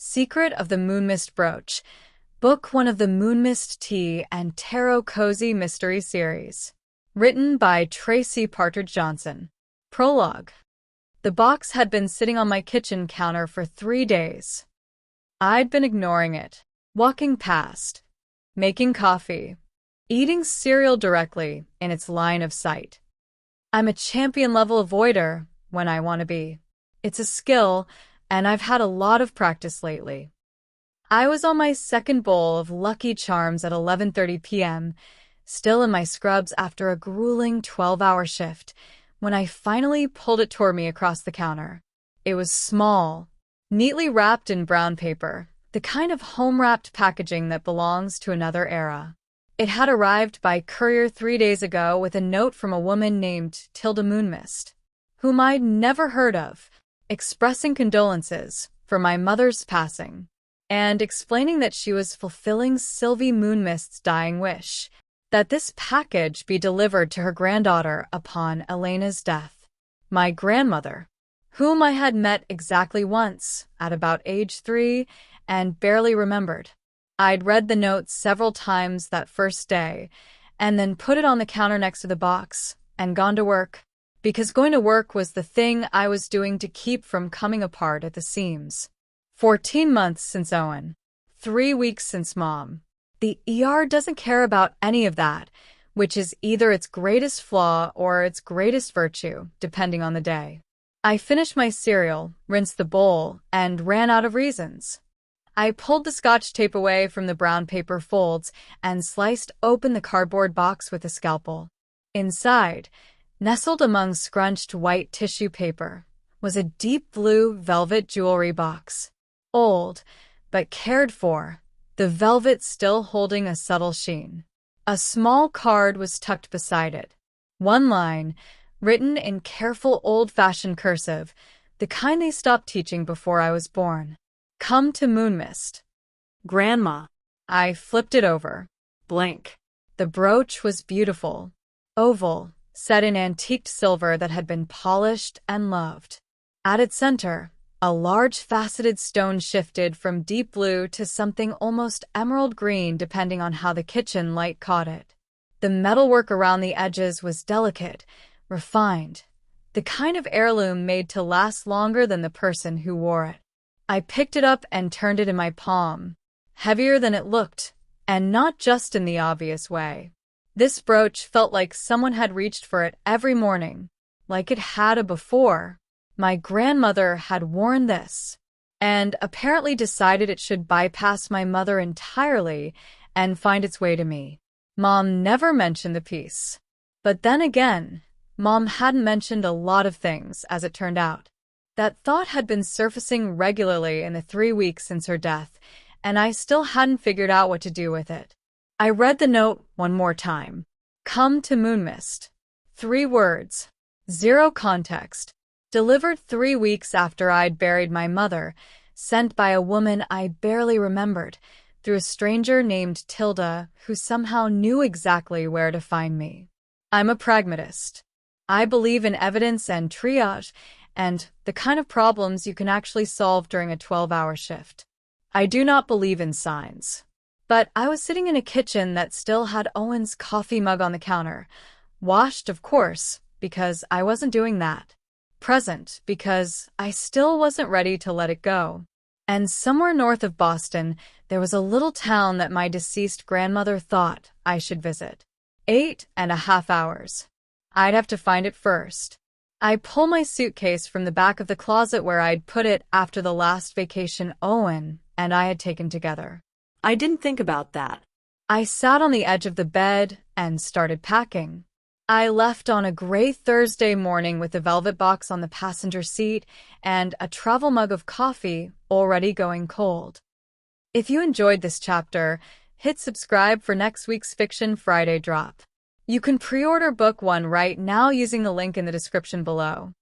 Secret of the Moonmist Brooch, Book 1 of the Moonmist Tea and Tarot Cozy Mystery Series. Written by Partridge-Johnson. Prologue. The box had been sitting on my kitchen counter for 3 days. I'd been ignoring it, walking past, making coffee, eating cereal directly in its line of sight. I'm a champion-level avoider when I want to be. It's a skill, and I've had a lot of practice lately. I was on my second bowl of Lucky Charms at 11:30 p.m., still in my scrubs after a grueling 12-hour shift, when I finally pulled it toward me across the counter. It was small, neatly wrapped in brown paper, the kind of home-wrapped packaging that belongs to another era. It had arrived by courier 3 days ago with a note from a woman named Tilda Moonmist, whom I'd never heard of, expressing condolences for my mother's passing, and explaining that she was fulfilling Sylvie Moonmist's dying wish, that this package be delivered to her granddaughter upon Elena's death. My grandmother, whom I had met exactly once, at about age 3, and barely remembered. I'd read the note several times that first day, and then put it on the counter next to the box, and gone to work, because going to work was the thing I was doing to keep from coming apart at the seams. 14 months since Owen. 3 weeks since Mom. The ER doesn't care about any of that, which is either its greatest flaw or its greatest virtue, depending on the day. I finished my cereal, rinsed the bowl, and ran out of reasons. I pulled the Scotch tape away from the brown paper folds and sliced open the cardboard box with a scalpel. Inside, nestled among scrunched white tissue paper, was a deep blue velvet jewelry box. Old, but cared for, the velvet still holding a subtle sheen. A small card was tucked beside it. One line, written in careful old-fashioned cursive, the kind they stopped teaching before I was born. Come to Moonmist. Grandma. I flipped it over. Blank. The brooch was beautiful. Oval, set in antiqued silver that had been polished and loved. At its center, a large faceted stone shifted from deep blue to something almost emerald green depending on how the kitchen light caught it. The metalwork around the edges was delicate, refined, the kind of heirloom made to last longer than the person who wore it. I picked it up and turned it in my palm, heavier than it looked, and not just in the obvious way. This brooch felt like someone had reached for it every morning, like it had a before. My grandmother had worn this, and apparently decided it should bypass my mother entirely and find its way to me. Mom never mentioned the piece. But then again, Mom hadn't mentioned a lot of things, as it turned out. That thought had been surfacing regularly in the 3 weeks since her death, and I still hadn't figured out what to do with it. I read the note one more time. Come to Moonmist. 3 words. 0 context. Delivered 3 weeks after I'd buried my mother, sent by a woman I barely remembered, through a stranger named Tilda who somehow knew exactly where to find me. I'm a pragmatist. I believe in evidence and triage, and the kind of problems you can actually solve during a 12-hour shift. I do not believe in signs. But I was sitting in a kitchen that still had Owen's coffee mug on the counter, washed, of course, because I wasn't doing that. Present, because I still wasn't ready to let it go. And somewhere north of Boston, there was a little town that my deceased grandmother thought I should visit. 8.5 hours. I'd have to find it first. I pull my suitcase from the back of the closet where I'd put it after the last vacation Owen and I had taken together. I didn't think about that. I sat on the edge of the bed and started packing. I left on a gray Thursday morning with the velvet box on the passenger seat and a travel mug of coffee already going cold. If you enjoyed this chapter, hit subscribe for next week's Fiction Friday drop. You can pre-order book 1 right now using the link in the description below.